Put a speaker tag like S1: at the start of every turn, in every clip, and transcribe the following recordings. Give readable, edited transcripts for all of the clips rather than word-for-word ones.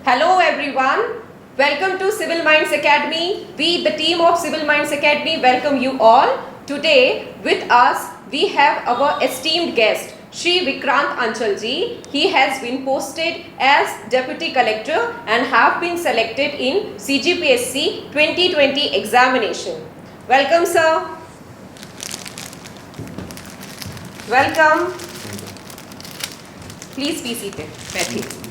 S1: Hello everyone, welcome to Civil Minds Academy. We, the team of Civil Minds Academy, welcome you all. Today with us we have our esteemed guest, Shri Vikrant Anchal ji. He has been posted as Deputy Collector and have been selected in CGPSC 2020 examination. Welcome sir. Welcome. Please be seated. बैठिए.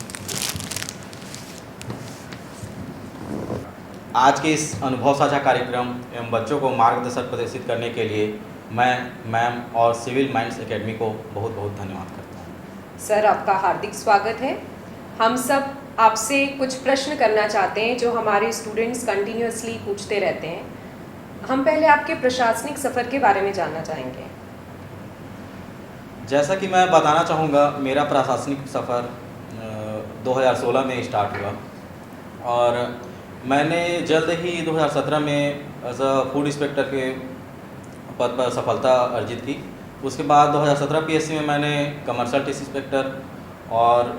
S2: आज के इस अनुभव साझा कार्यक्रम एवं बच्चों को मार्गदर्शन प्रदर्शित करने के लिए मैं मैम और सिविल माइंड्स एकेडमी को बहुत बहुत धन्यवाद करता हूँ।
S1: सर आपका हार्दिक स्वागत है। हम सब आपसे कुछ प्रश्न करना चाहते हैं जो हमारे स्टूडेंट्स कंटिन्यूअसली पूछते रहते हैं। हम पहले आपके प्रशासनिक सफ़र के बारे में जानना चाहेंगे।
S2: जैसा कि मैं बताना चाहूँगा, मेरा प्रशासनिक सफ़र 2016 में स्टार्ट हुआ और मैंने जल्द ही 2017 में एज अ फूड इंस्पेक्टर के पद पर सफलता अर्जित की। उसके बाद 2017 पीएससी में मैंने कमर्शियल टेस्ट इंस्पेक्टर और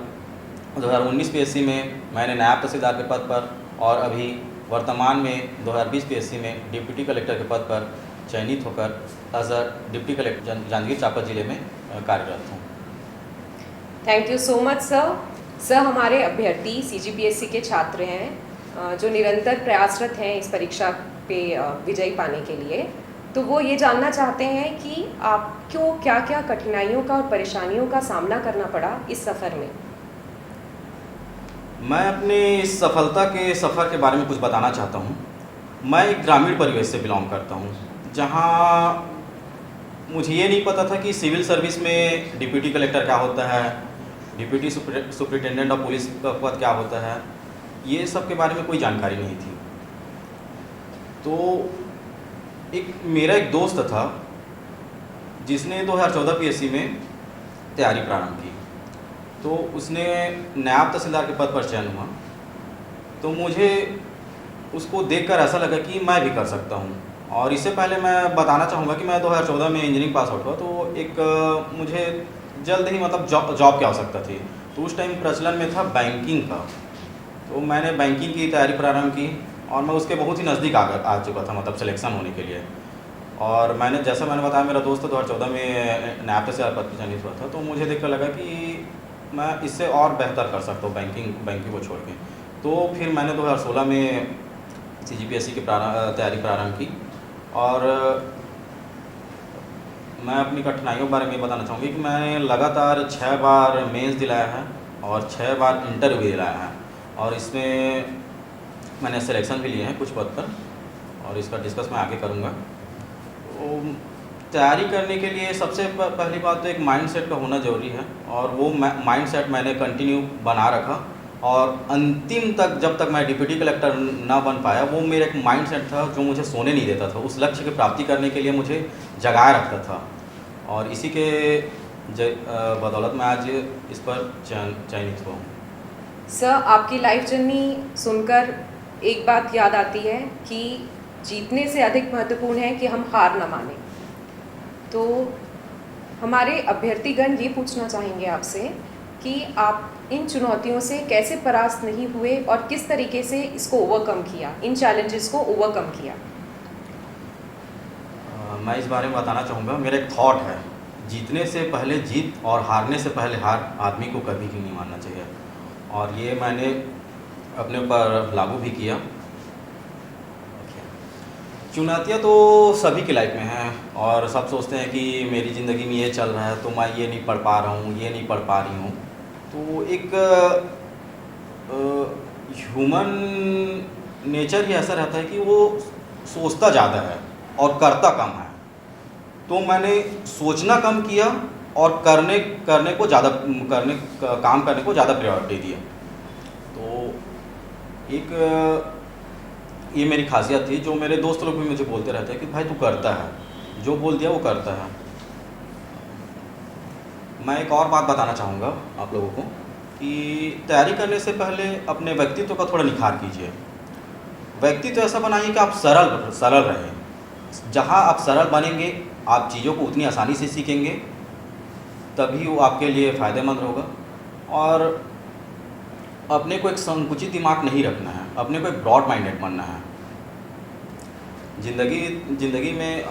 S2: 2019 पीएससी में मैंने नायब तहसीलदार के पद पर और अभी वर्तमान में 2020 पीएससी में डिप्टी कलेक्टर के पद पर चयनित होकर as a deputy collector Janjgir Champa जिले में कार्यरत हूँ।
S1: Thank you so much sir. Sir हमारे अभ्यर्थी सीजीपीएससी के छात्र हैं जो निरंतर प्रयासरत हैं इस परीक्षा पे विजयी पाने के लिए। तो वो ये जानना चाहते हैं कि आपको क्या क्या कठिनाइयों का और परेशानियों का सामना करना पड़ा इस सफ़र में।
S2: मैं अपने इस सफलता के सफ़र के बारे में कुछ बताना चाहता हूँ। मैं एक ग्रामीण परिवेश से बिलोंग करता हूँ, जहाँ मुझे ये नहीं पता था कि सिविल सर्विस में डिप्टी कलेक्टर क्या होता है, डिप्टी सुपरिटेंडेंट ऑफ पुलिस का पद क्या होता है, ये सब के बारे में कोई जानकारी नहीं थी। तो मेरा एक दोस्त था जिसने 2014 पीएससी में तैयारी प्रारंभ की, तो उसने नायब तहसीलदार के पद पर चयन हुआ। तो मुझे उसको देखकर ऐसा लगा कि मैं भी कर सकता हूँ। और इससे पहले मैं बताना चाहूँगा कि मैं 2014 में इंजीनियरिंग पास आउट हुआ, तो एक मुझे जल्द ही मतलब जॉब की आवश्यकता थी। तो उस टाइम प्रचलन में था बैंकिंग का, तो मैंने बैंकिंग की तैयारी प्रारंभ की और मैं उसके बहुत ही नज़दीक आ चुका था, मतलब सिलेक्शन होने के लिए। और मैंने बताया, मेरा दोस्त 2014 में नायब तहसीलदार पद पर चयनित हुआ था, तो मुझे देखकर लगा कि मैं इससे और बेहतर कर सकता हूँ बैंकिंग को छोड़ के। तो फिर मैंने 2016 में सीजीपीएससी की तैयारी प्रारंभ की और मैं अपनी कठिनाइयों के बारे में बताना चाहूँगी कि मैंने लगातार 6 बार मेंस दिलाया है और 6 बार इंटरव्यू दिलाया है और इसमें मैंने सिलेक्शन भी लिए हैं कुछ पद पर और इसका डिस्कस मैं आगे करूँगा। तो तैयारी करने के लिए सबसे पहली बात तो एक माइंडसेट का होना ज़रूरी है और वो माइंडसेट मैंने कंटिन्यू बना रखा और अंतिम तक, जब तक मैं डिप्टी कलेक्टर ना बन पाया, वो मेरा एक माइंडसेट था जो मुझे सोने नहीं देता था। उस लक्ष्य की प्राप्ति करने के लिए मुझे जगाए रखता था और इसी के बदौलत मैं आज इस पर चयनित हुआ हूँ।
S1: सर आपकी लाइफ जर्नी सुनकर एक बात याद आती है कि जीतने से अधिक महत्वपूर्ण है कि हम हार न मानें। तो हमारे अभ्यर्थीगण ये पूछना चाहेंगे आपसे कि आप इन चुनौतियों से कैसे परास्त नहीं हुए और किस तरीके से इसको ओवरकम किया, इन चैलेंजेस को ओवरकम किया।
S2: मैं इस बारे में बताना चाहूँगा। मेरा एक थॉट है, जीतने से पहले जीत और हारने से पहले हार आदमी को कभी भी नहीं मानना चाहिए और ये मैंने अपने ऊपर लागू भी किया। चुनौतियाँ तो सभी की लाइफ में हैं और सब सोचते हैं कि मेरी ज़िंदगी में ये चल रहा है तो मैं ये नहीं पढ़ पा रहा हूँ, ये नहीं पढ़ पा रही हूँ। तो एक ह्यूमन नेचर ही ऐसा रहता है कि वो सोचता ज़्यादा है और करता कम है। तो मैंने सोचना कम किया और काम करने को ज़्यादा प्रायोरिटी दिया। तो एक ये मेरी खासियत थी जो मेरे दोस्त लोग भी मुझे बोलते रहते हैं कि भाई तू करता है, जो बोल दिया वो करता है। मैं एक और बात बताना चाहूँगा आप लोगों को कि तैयारी करने से पहले अपने व्यक्तित्व का थोड़ा निखार कीजिए। व्यक्तित्व ऐसा बनाइए कि आप सरल रहें। जहाँ आप सरल बनेंगे, आप चीज़ों को उतनी आसानी से सीखेंगे, तभी वो आपके लिए फ़ायदेमंद होगा। और अपने को एक संकुचित दिमाग नहीं रखना है, अपने को एक ब्रॉड माइंडेड बनना है। ज़िंदगी में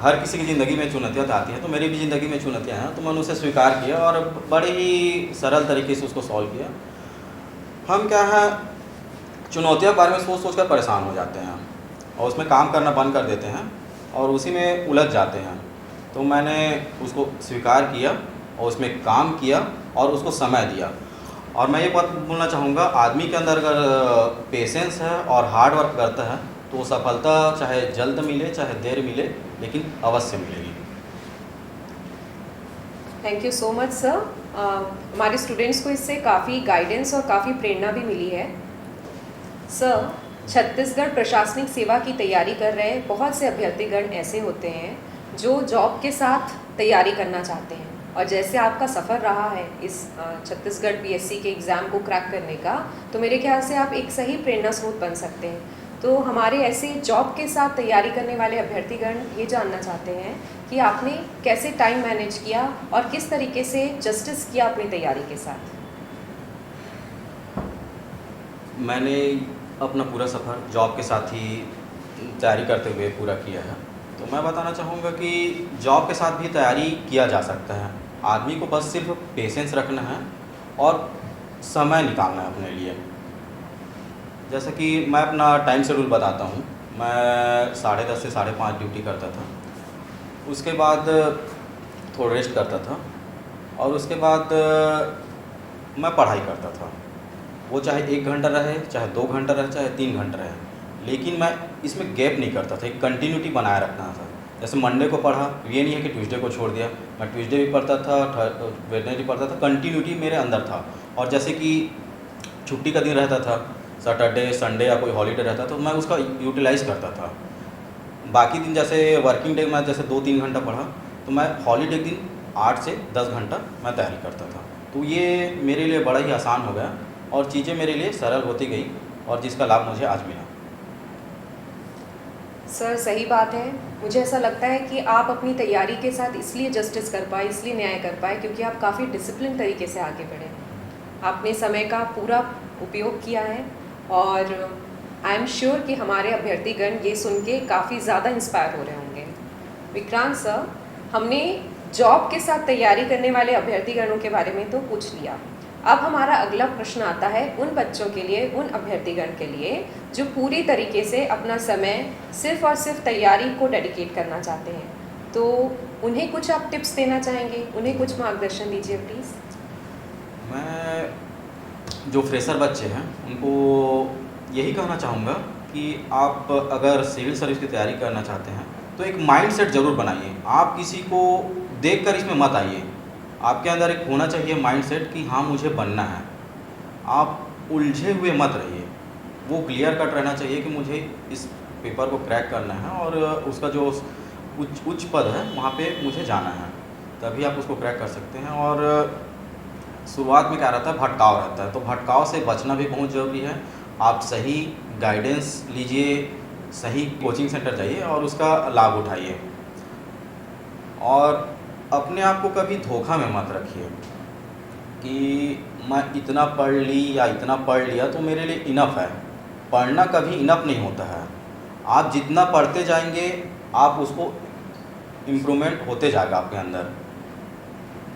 S2: हर किसी की ज़िंदगी में चुनौतियाँ तो आती हैं, तो मेरी भी ज़िंदगी में चुनौतियाँ हैं, तो मैंने उसे स्वीकार किया और बड़े ही सरल तरीके से उसको सॉल्व किया। हम क्या है, चुनौतियों के बारे में सोच कर परेशान हो जाते हैं और उसमें काम करना बंद कर देते हैं और उसी में उलझ जाते हैं। तो मैंने उसको स्वीकार किया और उसमें काम किया और उसको समय दिया। और मैं ये बात बोलना चाहूँगा, आदमी के अंदर अगर पेशेंस है और हार्ड वर्क करता है तो सफलता चाहे जल्द मिले चाहे देर मिले, लेकिन अवश्य मिलेगी।
S1: Thank you so much sir. हमारे स्टूडेंट्स को इससे काफ़ी गाइडेंस और काफ़ी प्रेरणा भी मिली है। सर, छत्तीसगढ़ प्रशासनिक सेवा की तैयारी कर रहे बहुत से अभ्यर्थीगण ऐसे होते हैं जो जॉब के साथ तैयारी करना चाहते हैं, और जैसे आपका सफ़र रहा है इस छत्तीसगढ़ पीएससी के एग्ज़ाम को क्रैक करने का, तो मेरे ख्याल से आप एक सही प्रेरणा स्रोत बन सकते हैं। तो हमारे ऐसे जॉब के साथ तैयारी करने वाले अभ्यर्थीगण ये जानना चाहते हैं कि आपने कैसे टाइम मैनेज किया और किस तरीके से जस्टिस किया अपनी तैयारी के साथ।
S2: मैंने अपना पूरा सफ़र जॉब के साथ ही तैयारी करते हुए पूरा किया है। तो मैं बताना चाहूँगा कि जॉब के साथ भी तैयारी किया जा सकता है। आदमी को बस सिर्फ पेशेंस रखना है और समय निकालना है अपने लिए। जैसे कि मैं अपना टाइम शेड्यूल बताता हूँ। मैं 10:30 से 5:30 ड्यूटी करता था, उसके बाद थोड़ा रेस्ट करता था और उसके बाद मैं पढ़ाई करता था। वो चाहे 1 घंटा रहे, चाहे 2 घंटा रहे, चाहे 3 घंटा रहे, लेकिन मैं इसमें गैप नहीं करता था, एक कंटिन्यूटी बनाए रखना था। जैसे मंडे को पढ़ा, ये नहीं है कि ट्यूसडे को छोड़ दिया, मैं ट्यूसडे भी पढ़ता था, वेडनेसडे पढ़ता था, कंटिन्यूटी मेरे अंदर था। और जैसे कि छुट्टी का दिन रहता था, सैटरडे संडे या कोई हॉलीडे रहता, तो मैं उसका यूटिलाइज़ करता था। बाकी दिन जैसे वर्किंग डे में जैसे 2-3 घंटा पढ़ा, तो मैं हॉलीडे के दिन 8 से 10 घंटा मैं तैयारी करता था। तो ये मेरे लिए बड़ा ही आसान हो गया और चीज़ें मेरे लिए सरल होती गई और जिसका लाभ मुझे आज मिला।
S1: सर, सही बात है। मुझे ऐसा लगता है कि आप अपनी तैयारी के साथ इसलिए जस्टिस कर पाए, इसलिए न्याय कर पाए क्योंकि आप काफ़ी डिसिप्लिन तरीके से आगे बढ़े। आपने समय का पूरा उपयोग किया है और आई एम श्योर कि हमारे अभ्यर्थीगण ये सुन के काफ़ी ज़्यादा इंस्पायर हो रहे होंगे। विक्रांत सर, हमने जॉब के साथ तैयारी करने वाले अभ्यर्थीगणों के बारे में तो पूछ लिया। अब हमारा अगला प्रश्न आता है उन बच्चों के लिए, उन अभ्यर्थीगण के लिए जो पूरी तरीके से अपना समय सिर्फ और सिर्फ तैयारी को डेडिकेट करना चाहते हैं। तो उन्हें कुछ आप टिप्स देना चाहेंगे, उन्हें कुछ मार्गदर्शन दीजिए प्लीज़।
S2: मैं जो फ्रेशर बच्चे हैं उनको यही कहना चाहूँगा कि आप अगर सिविल सर्विस की तैयारी करना चाहते हैं तो एक माइंड सेट ज़रूर बनाइए। आप किसी को देखकर इसमें मत आइए। आपके अंदर एक होना चाहिए माइंड सेट कि हाँ मुझे बनना है। आप उलझे हुए मत रहिए, वो क्लियर कट रहना चाहिए कि मुझे इस पेपर को क्रैक करना है और उसका जो उच्च पद है वहाँ पे मुझे जाना है, तभी आप उसको क्रैक कर सकते हैं। और शुरुआत में क्या रहता है, भटकाव रहता है, तो भटकाव से बचना भी बहुत ज़रूरी है। आप सही गाइडेंस लीजिए, सही कोचिंग सेंटर जाइए और उसका लाभ उठाइए। और अपने आप को कभी धोखा में मत रखिए कि मैं इतना पढ़ ली या इतना पढ़ लिया तो मेरे लिए इनफ है। पढ़ना कभी इनफ नहीं होता है। आप जितना पढ़ते जाएंगे आप उसको इम्प्रूवमेंट होते जाएगा आपके अंदर।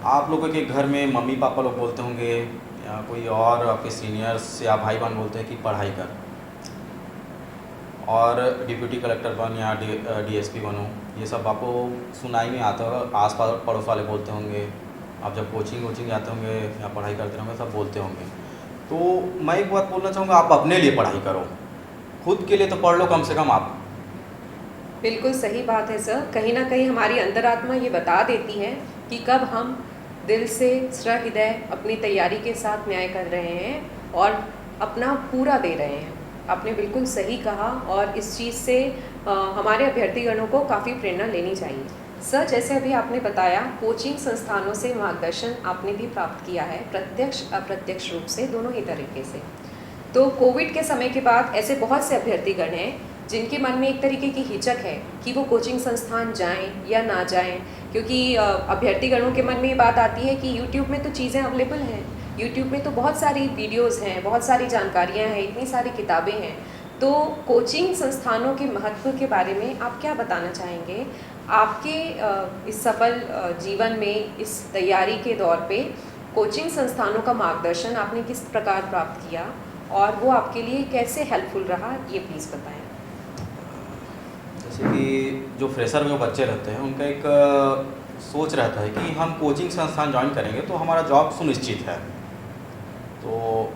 S2: आप लोगों के घर में मम्मी पापा लोग बोलते होंगे या कोई और आपके सीनियर्स या भाई बहन बोलते हैं कि पढ़ाई कर और डिप्यूटी कलेक्टर बन या डीएसपी बनो, ये सब आपको सुनाई में आता होगा। आस पास पड़ोस वाले बोलते होंगे, आप जब कोचिंग जाते होंगे या पढ़ाई करते होंगे सब बोलते होंगे। तो मैं एक बात बोलना चाहूँगा, आप अपने लिए पढ़ाई करो, खुद के लिए तो पढ़ लो कम से कम आप।
S1: बिल्कुल सही बात है सर। कहीं ना कहीं हमारी अंतरात्मा ये बता देती है कि कब हम दिल से सहृदय अपनी तैयारी के साथ न्याय कर रहे हैं और अपना पूरा दे रहे हैं। आपने बिल्कुल सही कहा और इस चीज़ से हमारे अभ्यर्थीगणों को काफ़ी प्रेरणा लेनी चाहिए। सर, जैसे अभी आपने बताया कोचिंग संस्थानों से मार्गदर्शन आपने भी प्राप्त किया है, प्रत्यक्ष अप्रत्यक्ष रूप से, दोनों ही तरीके से। तो कोविड के समय के बाद ऐसे बहुत से अभ्यर्थीगण हैं जिनके मन में एक तरीके की हिचक है कि वो कोचिंग संस्थान जाएं या ना जाएं, क्योंकि अभ्यर्थीगणों के मन में ये बात आती है कि यूट्यूब में तो चीज़ें अवेलेबल हैं, यूट्यूब में तो बहुत सारी वीडियोस हैं, बहुत सारी जानकारियाँ हैं, इतनी सारी किताबें हैं। तो कोचिंग संस्थानों के महत्व के बारे में आप क्या बताना चाहेंगे? आपके इस सफल जीवन में इस तैयारी के दौर पे कोचिंग संस्थानों का मार्गदर्शन आपने किस प्रकार प्राप्त किया और वो आपके लिए कैसे हेल्पफुल रहा, ये प्लीज़ बताएं।
S2: जैसे कि जो फ्रेशर में जो बच्चे रहते हैं उनका एक सोच रहता है कि हम कोचिंग संस्थान ज्वाइन करेंगे तो हमारा जॉब सुनिश्चित है। तो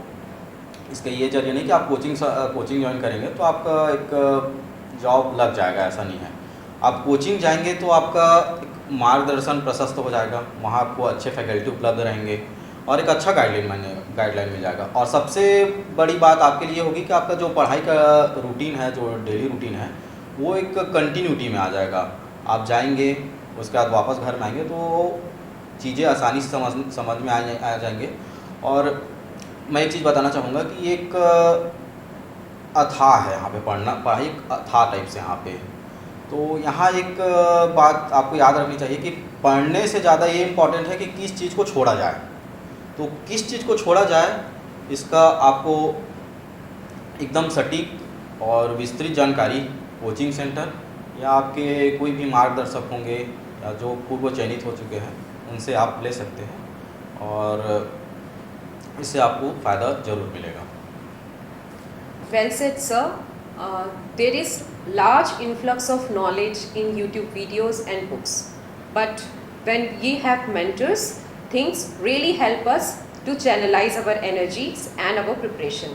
S2: इसका ये जरिए नहीं कि आप कोचिंग ज्वाइन करेंगे तो आपका एक जॉब लग जाएगा, ऐसा नहीं है। आप कोचिंग जाएंगे तो आपका एक मार्गदर्शन प्रशस्त हो जाएगा, वहाँ आपको अच्छे फैकल्टी उपलब्ध रहेंगे और एक अच्छा गाइडलाइन मिल जाएगा। और सबसे बड़ी बात आपके लिए होगी कि आपका जो पढ़ाई का रूटीन है, जो डेली रूटीन है, वो एक कंटिन्यूटी में आ जाएगा। आप जाएंगे, उसके बाद वापस घर में आएंगे तो चीज़ें आसानी से समझ में आ जाएंगे। और मैं एक चीज़ बताना चाहूँगा कि एक अथाह है यहाँ पे पढ़ाई एक अथाह टाइप से यहाँ पे। तो यहाँ एक बात आपको याद रखनी चाहिए कि पढ़ने से ज़्यादा ये इम्पॉर्टेंट है कि किस चीज़ को छोड़ा जाए। तो किस चीज़ को छोड़ा जाए, इसका आपको एकदम सटीक और विस्तृत जानकारी कोचिंग सेंटर या आपके कोई भी मार्गदर्शक होंगे या जो पूर्व चयनित हो चुके हैं उनसे आप ले सकते हैं और इससे आपको फ़ायदा ज़रूर मिलेगा।
S1: Well said, sir. There is large influx of knowledge in YouTube videos and books. But when we have mentors, things really help us to channelize our energies and our preparation.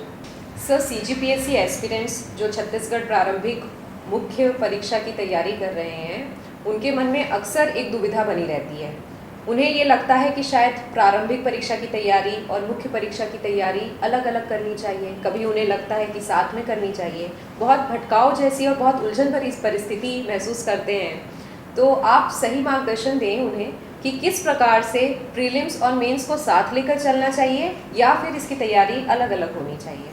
S1: Sir, CGPSC aspirants जो छत्तीसगढ़ प्रारंभिक मुख्य परीक्षा की तैयारी कर रहे हैं, उनके मन में अक्सर एक दुविधा बनी रहती है। उन्हें ये लगता है कि शायद प्रारंभिक परीक्षा की तैयारी और मुख्य परीक्षा की तैयारी अलग अलग करनी चाहिए, कभी उन्हें लगता है कि साथ में करनी चाहिए। बहुत भटकाव जैसी और बहुत उलझन भरी परिस्थिति महसूस करते हैं। तो आप सही मार्गदर्शन दें उन्हें कि किस प्रकार से प्रीलिम्स और मेंस को साथ लेकर चलना चाहिए या फिर इसकी तैयारी अलग अलग होनी चाहिए।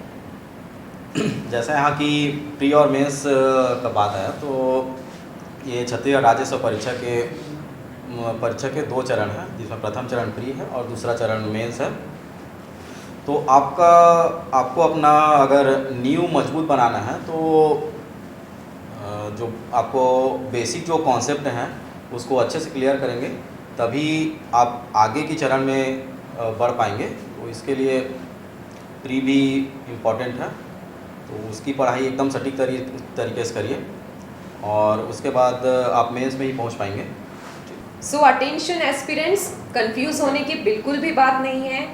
S2: जैसा यहाँ की प्री और मेंस का बात है, तो ये छत्तीसगढ़ राज्य सेवा परीक्षा के 2 चरण हैं, जिसमें प्रथम चरण प्री है और दूसरा चरण मेंस है। तो आपको अपना अगर नींव मजबूत बनाना है तो जो आपको बेसिक जो कॉन्सेप्ट हैं उसको अच्छे से क्लियर करेंगे, तभी आप आगे की चरण में बढ़ पाएंगे। तो इसके लिए प्री भी इम्पॉर्टेंट है, तो उसकी पढ़ाई एकदम सटीक तरीके से करिए और उसके बाद आप मेंस में ही पहुंच पाएंगे।
S1: सो अटेंशन एस्पिरेंट्स, कंफ्यूज होने की बिल्कुल भी बात नहीं है।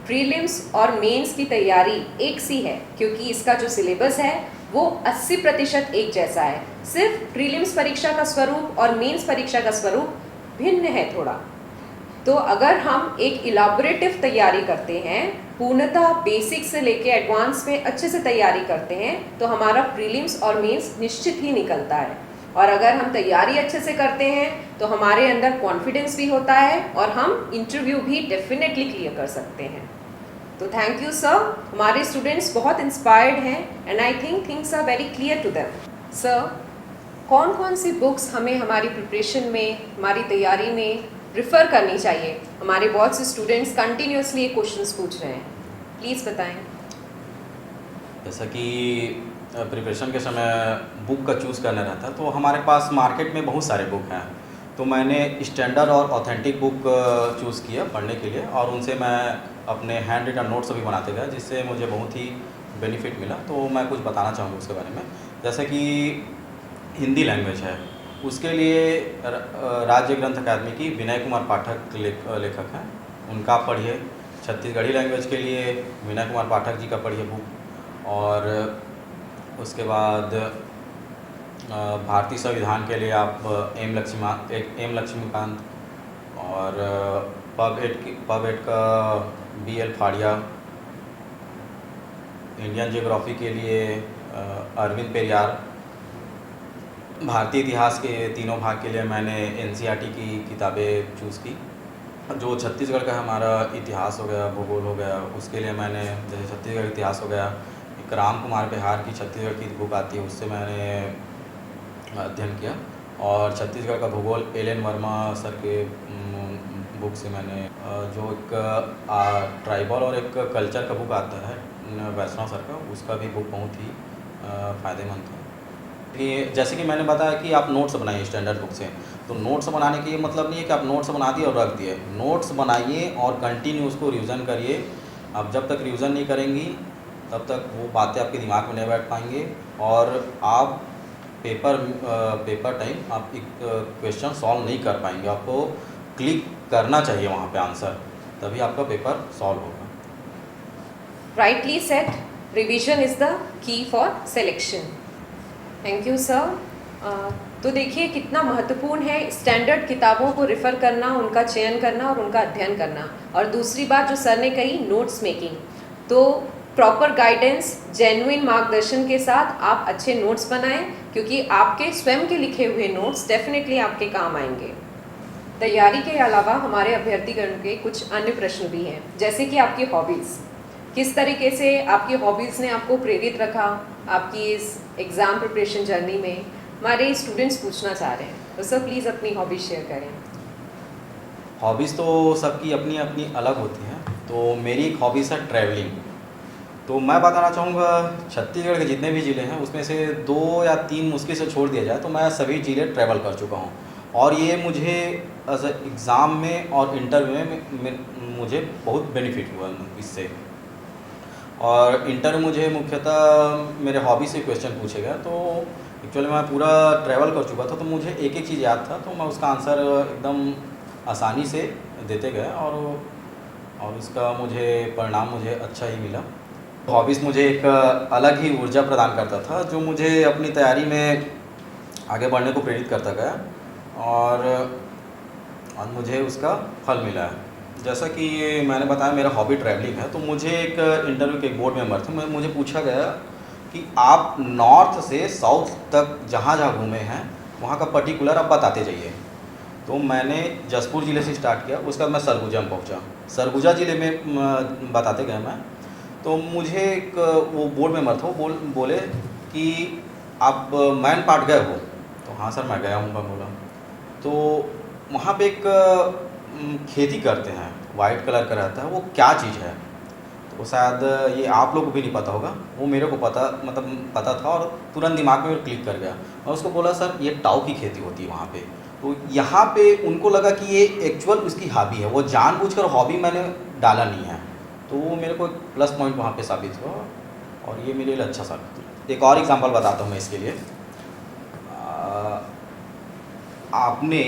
S1: प्रीलिम्स और मेंस की तैयारी एक सी है, क्योंकि इसका जो सिलेबस है वो 80% एक जैसा है। सिर्फ प्रीलिम्स परीक्षा का स्वरूप और मेंस परीक्षा का स्वरूप भिन्न है थोड़ा। तो अगर हम एक इलाबोरेटिव तैयारी करते हैं, पूर्णतः बेसिक से लेके एडवांस में अच्छे से तैयारी करते हैं, तो हमारा प्रीलिम्स और मेंस निश्चित ही निकलता है। और अगर हम तैयारी अच्छे से करते हैं तो हमारे अंदर कॉन्फिडेंस भी होता है और हम इंटरव्यू भी डेफिनेटली क्लियर कर सकते हैं। तो थैंक यू सर, हमारे स्टूडेंट्स बहुत इंस्पायर्ड हैं and I think things are very clear to them. Sir, कौन कौन सी बुक्स हमें हमारी प्रिपरेशन में, हमारी तैयारी में रिफ़र करनी चाहिए? हमारे बहुत से स्टूडेंट्स कंटिन्यूसली ये क्वेश्चंस पूछ रहे हैं, प्लीज़ बताएं।
S2: जैसा कि प्रिपरेशन के समय बुक का चूज़ करना रहता है, तो हमारे पास मार्केट में बहुत सारे बुक हैं। तो मैंने स्टैंडर्ड और ऑथेंटिक बुक चूज़ किया पढ़ने के लिए और उनसे मैं अपने हैंड रिटन नोट्स भी बनाते गए, जिससे मुझे बहुत ही बेनिफिट मिला। तो मैं कुछ बताना चाहूँगा उसके बारे में। जैसे कि हिंदी लैंग्वेज है, उसके लिए राज्य ग्रंथ अकादमी की विनय कुमार पाठक लेखक हैं, उनका आप पढ़िए। छत्तीसगढ़ी लैंग्वेज के लिए विनय कुमार पाठक जी का पढ़िए बुक। और उसके बाद भारतीय संविधान के लिए आप एम लक्ष्मीकांत और पब एड का BL फाड़िया। इंडियन ज्योग्राफी के लिए अरविंद पेरियार। भारतीय इतिहास के तीनों भाग के लिए मैंने NCERT की किताबें चूज़ की। जो छत्तीसगढ़ का हमारा इतिहास हो गया, भूगोल हो गया, उसके लिए मैंने, जैसे छत्तीसगढ़ इतिहास हो गया, एक राम कुमार बिहार की छत्तीसगढ़ की बुक आती है, उससे मैंने अध्ययन किया। और छत्तीसगढ़ का भूगोल LN वर्मा सर के बुक से मैंने जो एक ट्राइबल और एक कल्चर का बुक आता है वैष्णव सर का, उसका भी बुक बहुत ही फ़ायदेमंद था। कि जैसे कि मैंने बताया कि आप नोट्स बनाइए स्टैंडर्ड बुक से, तो नोट्स बनाने के ये मतलब नहीं है कि आप नोट्स बना दिए और रख दिए। नोट्स बनाइए और कंटिन्यू उसको रिवीजन करिए। आप जब तक रिवीजन नहीं करेंगी तब तक वो बातें आपके दिमाग में नहीं बैठ पाएंगे, और आप पेपर टाइम आप एक क्वेश्चन सॉल्व नहीं कर पाएंगे। आपको क्लिक करना चाहिए वहाँ पे आंसर, तभी आपका पेपर सॉल्व होगा।
S1: Rightly said, revision is the key for selection. Thank you sir. तो देखिए कितना महत्वपूर्ण है स्टैंडर्ड किताबों को रेफ़र करना, उनका चयन करना और उनका अध्ययन करना। और दूसरी बात जो सर ने कही, नोट्स मेकिंग, तो प्रॉपर गाइडेंस, जेन्युइन मार्गदर्शन के साथ आप अच्छे नोट्स बनाएं, क्योंकि आपके स्वयं के लिखे हुए नोट्स डेफिनेटली आपके काम आएंगे। तैयारी के अलावा हमारे अभ्यर्थीगण के कुछ अन्य प्रश्न भी हैं, जैसे कि आपकी हॉबीज़, किस तरीके से आपकी हॉबीज़ ने आपको प्रेरित रखा आपकी इस एग्ज़ाम प्रिपरेशन जर्नी में, हमारे स्टूडेंट्स पूछना चाह रहे हैं। तो सर प्लीज़ अपनी हॉबीज़ शेयर करें।
S2: हॉबीज़ तो सबकी अपनी अपनी अलग होती हैं। तो मेरी एक हॉबीज़ है ट्रैवलिंग। तो मैं बताना चाहूँगा छत्तीसगढ़ के जितने भी ज़िले हैं उसमें से 2 या 3 मुश्किल से छोड़ दिया जाए तो मैं सभी ज़िले ट्रैवल कर चुका हूँ, और ये मुझे एज एग्ज़ाम में और इंटरव्यू में मुझे बहुत बेनिफिट हुआ इससे। और इंटरव्यू मुझे मुख्यतः मेरे हॉबी से क्वेश्चन पूछे गए, तो एक्चुअली मैं पूरा ट्रैवल कर चुका था, तो मुझे एक एक चीज़ याद था, तो मैं उसका आंसर एकदम आसानी से देते गए, और उसका मुझे परिणाम मुझे अच्छा ही मिला। हॉबीज़ मुझे एक अलग ही ऊर्जा प्रदान करता था, जो मुझे अपनी तैयारी में आगे बढ़ने को प्रेरित करता गया, और मुझे उसका फल मिला है। जैसा कि मैंने बताया मेरा हॉबी ट्रैवलिंग है, तो मुझे एक इंटरव्यू के एक बोर्ड मेंबर थे, मुझे पूछा गया कि आप नॉर्थ से साउथ तक जहाँ जहाँ घूमे हैं वहाँ का पर्टिकुलर आप बताते जाइए। तो मैंने जसपुर ज़िले से स्टार्ट किया, उसके बाद मैं सरगुजा में पहुँचा। सरगुजा ज़िले में बताते गए मैं, तो मुझे एक वो बोर्ड मेंबर था, वो बोले कि आप मैन पाट गए हो? तो हाँ सर मैं गया हूँ, मैं बोला। तो वहाँ पे एक खेती करते हैं, वाइट कलर का रहता है, वो क्या चीज़ है? तो शायद ये आप लोग को भी नहीं पता होगा, वो मेरे को पता था, और तुरंत दिमाग में क्लिक कर गया। मैं उसको बोला सर ये टाऊ की खेती होती है वहाँ पे। तो यहाँ पे उनको लगा कि ये एक्चुअल उसकी हॉबी है, वो जानबूझकर हॉबी मैंने डाला नहीं है, तो वो मेरे को एक प्लस पॉइंट वहाँ पे साबित हुआ, और ये मेरे लिए अच्छा साबित हुआ। एक और एग्जांपल बताता हूँ मैं इसके लिए। आपने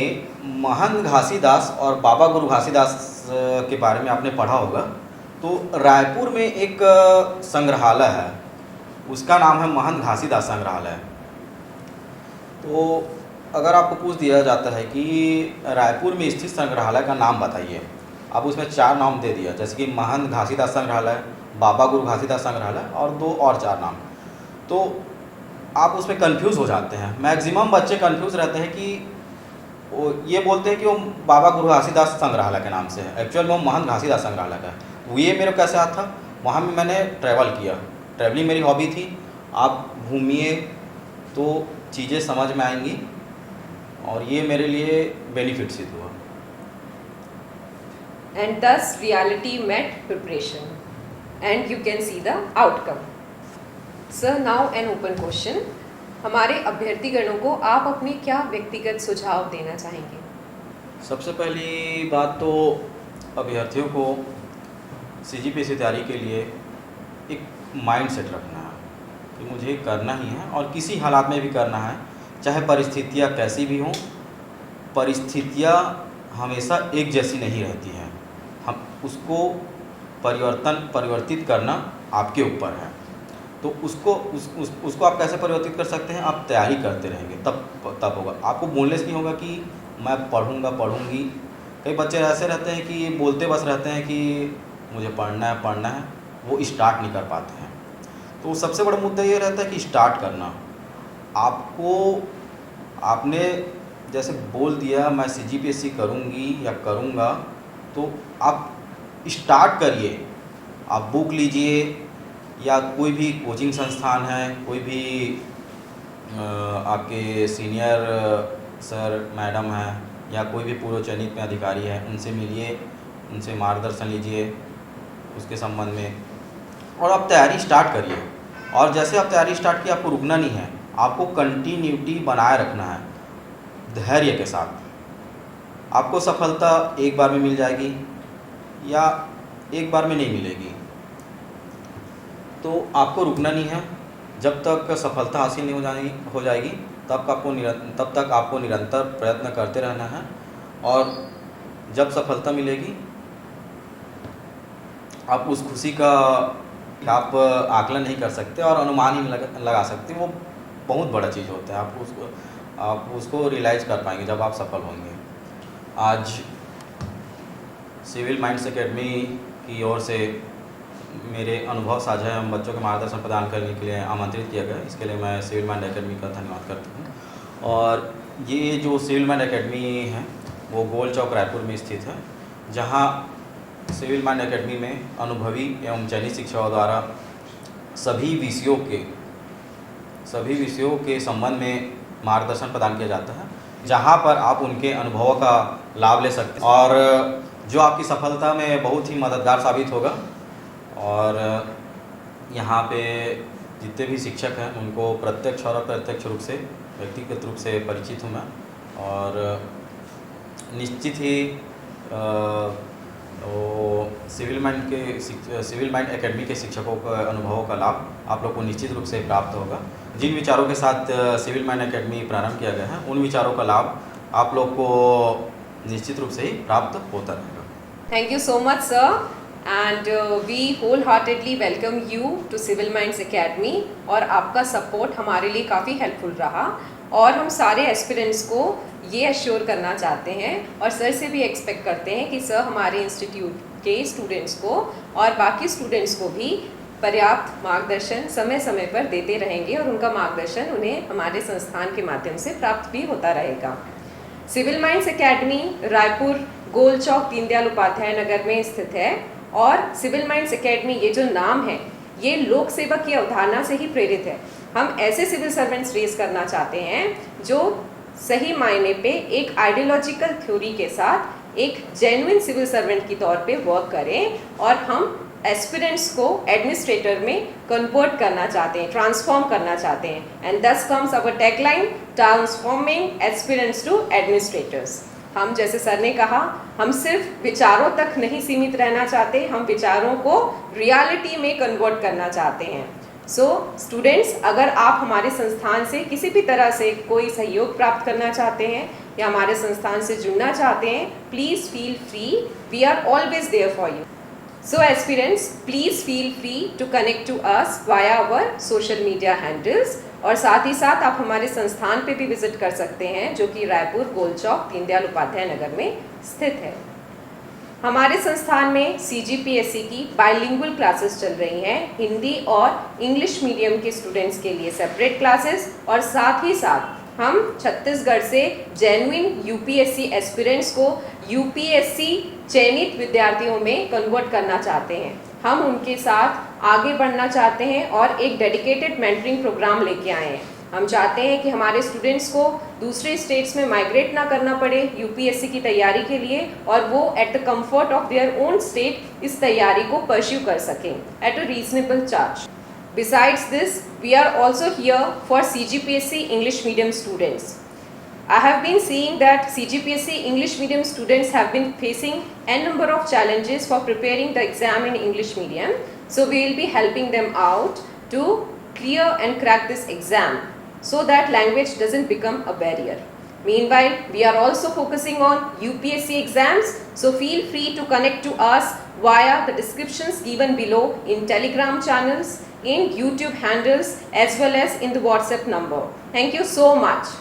S2: महंत घासीदास और बाबा गुरु घासीदास के बारे में आपने पढ़ा होगा। तो रायपुर में एक संग्रहालय है, उसका नाम है महंत घासीदास संग्रहालय। तो अगर आपको पूछ दिया जाता है कि रायपुर में स्थित संग्रहालय का नाम बताइए, आप उसमें 4 नाम दे दिया, जैसे कि महंत घासीदास संग्रहालय, बाबा गुरु घासीदास संग्रहालय और 2 और 4 नाम, तो आप उसमें कंफ्यूज हो जाते हैं। मैक्सिमम बच्चे कंफ्यूज रहते हैं कि वो ये बोलते हैं कि वो बाबा गुरु घासीदास संग्रहालय के नाम से है, एक्चुअल में वो महंत घासीदास संग्रहालय का है। वो ये मेरे को कैसे याद था, वहाँ में मैंने ट्रैवल किया, ट्रैवलिंग मेरी हॉबी थी। आप घूमिए तो चीज़ें समझ में आएंगी, और ये मेरे लिए बेनिफिट सिद्ध हुआ।
S1: And thus reality met preparation, and you can see the outcome. Sir, now an open question. हमारे अभ्यर्थीगणों को आप अपने क्या व्यक्तिगत सुझाव देना चाहेंगे?
S2: सबसे पहली बात तो अभ्यर्थियों को CGPSC तैयारी के लिए एक माइंड सेट रखना है कि मुझे करना ही है, और किसी हालात में भी करना है, चाहे परिस्थितियाँ कैसी भी हों। परिस्थितियाँ हमेशा एक जैसी नहीं रहती हैं, हम उसको परिवर्तित करना आपके ऊपर है। तो उसको आप कैसे परिवर्तित कर सकते हैं? आप तैयारी करते रहेंगे, तब होगा। आपको बोलने से नहीं होगा कि मैं पढ़ूंगी। कई बच्चे ऐसे रहते हैं कि बोलते बस रहते हैं कि मुझे पढ़ना है, वो स्टार्ट नहीं कर पाते हैं। तो सबसे बड़ा मुद्दा ये रहता है कि स्टार्ट करना। आपने जैसे बोल दिया मैं CGPSC करूँगी या करूँगा, तो आप स्टार्ट करिए। आप बुक लीजिए, या कोई भी कोचिंग संस्थान है, कोई भी आपके सीनियर सर मैडम हैं, या कोई भी पूर्व चयनित में अधिकारी है उनसे मिलिए, उनसे मार्गदर्शन लीजिए उसके संबंध में, और आप तैयारी स्टार्ट करिए। और जैसे आप तैयारी स्टार्ट की, आपको रुकना नहीं है, आपको कंटिन्यूटी बनाए रखना है धैर्य के साथ। आपको सफलता एक बार में मिल जाएगी या एक बार में नहीं मिलेगी, तो आपको रुकना नहीं है। जब तक सफलता हासिल नहीं हो जाएगी तब तक आपको निरंतर प्रयत्न करते रहना है। और जब सफलता मिलेगी आप उस खुशी का आप आकलन नहीं कर सकते और अनुमान ही नहीं लगा सकते। वो बहुत बड़ा चीज़ होता है, आप उसको रियलाइज़ कर पाएंगे जब आप सफल होंगे। आज सिविल माइंड्स एकेडमी की ओर से मेरे अनुभव साझा एवं बच्चों के मार्गदर्शन प्रदान करने के लिए आमंत्रित किया गया, इसके लिए मैं सिविल माइंड एकेडमी का धन्यवाद करता हूँ। और ये जो सिविल माइंड एकेडमी है वो गोल चौक रायपुर में स्थित है, जहाँ सिविल माइंड एकेडमी में अनुभवी एवं चयनित शिक्षकों द्वारा सभी विषयों के संबंध में मार्गदर्शन प्रदान किया जाता है, जहाँ पर आप उनके अनुभवों का लाभ ले सकते हैं और जो आपकी सफलता में बहुत ही मददगार साबित होगा। और यहाँ पे जितने भी शिक्षक हैं उनको प्रत्यक्ष और अप्रत्यक्ष रूप से, व्यक्तिगत रूप से परिचित हूँ मैं, और निश्चित ही सिविल माइंड एकेडमी के शिक्षकों के अनुभवों का लाभ आप लोग को निश्चित रूप से प्राप्त होगा। जिन विचारों के साथ सिविल माइंड एकेडमी प्रारंभ किया गया है उन विचारों का लाभ आप लोग को निश्चित रूप से ही प्राप्त होता रहेगा।
S1: Thank you so much, sir. And we wholeheartedly welcome you to Civil Minds Academy. और आपका सपोर्ट हमारे लिए काफ़ी हेल्पफुल रहा और हम सारे एस्पिरेंट्स को ये एश्योर करना चाहते हैं और सर से भी एक्सपेक्ट करते हैं कि सर हमारे इंस्टीट्यूट के स्टूडेंट्स को और बाकी स्टूडेंट्स को भी पर्याप्त मार्गदर्शन समय समय पर देते रहेंगे और उनका मार्गदर्शन उन्हें हमारे संस्थान के माध्यम से प्राप्त भी होता रहेगा। सिविल माइंड्स एकेडमी रायपुर गोल चौक दीनदयाल उपाध्याय नगर में स्थित है और सिविल माइंड्स एकेडमी ये जो नाम है ये लोक सेवा की अवधारणा से ही प्रेरित है। हम ऐसे सिविल सर्वेंट्स रेज करना चाहते हैं जो सही मायने पे एक आइडियोलॉजिकल थ्योरी के साथ एक जेन्युइन सिविल सर्वेंट की तौर पे वर्क करें और हम एस्पिरेंट्स को एडमिनिस्ट्रेटर में कन्वर्ट करना चाहते हैं, ट्रांसफॉर्म करना चाहते हैं। And this comes our tagline, transforming aspirants to administrators. हम जैसे सर ने कहा, हम सिर्फ विचारों तक नहीं सीमित रहना चाहते, हम विचारों को रियलिटी में कन्वर्ट करना चाहते हैं। सो स्टूडेंट्स, अगर आप हमारे संस्थान से किसी भी तरह से कोई सहयोग प्राप्त करना चाहते हैं या हमारे संस्थान से जुड़ना चाहते हैं, please feel free, we are always there for you. So aspirants, please feel free to connect to us via our social media handles और साथ ही साथ आप हमारे संस्थान पे भी विजिट कर सकते हैं जो कि रायपुर गोल चौक दीनदयाल उपाध्याय नगर में स्थित है। हमारे संस्थान में CGPSC की बाइलिंगुअल क्लासेस चल रही हैं, हिंदी और इंग्लिश मीडियम के स्टूडेंट्स के लिए सेपरेट क्लासेस और साथ ही साथ हम छत्तीसगढ़ से जेन्युइन UPSC एस्पिरेंट्स को UPSC चयनित विद्यार्थियों में कन्वर्ट करना चाहते हैं। हम उनके साथ आगे बढ़ना चाहते हैं और एक डेडिकेटेड मेंटरिंग प्रोग्राम लेके आए हैं। हम चाहते हैं कि हमारे स्टूडेंट्स को दूसरे स्टेट्स में माइग्रेट ना करना पड़े UPSC की तैयारी के लिए और वो at the comfort of their own state इस तैयारी को परस्यू कर सकें at a reasonable charge. Besides this, we are also here for CGPSC English medium students. I have been seeing that CGPSC English medium students have been facing n number of challenges for preparing the exam in English medium. So we will be helping them out to clear and crack this exam so that language doesn't become a barrier. Meanwhile, we are also focusing on UPSC exams, so feel free to connect to us via the descriptions given below in Telegram channels, in YouTube handles as well as in the WhatsApp number. Thank you so much.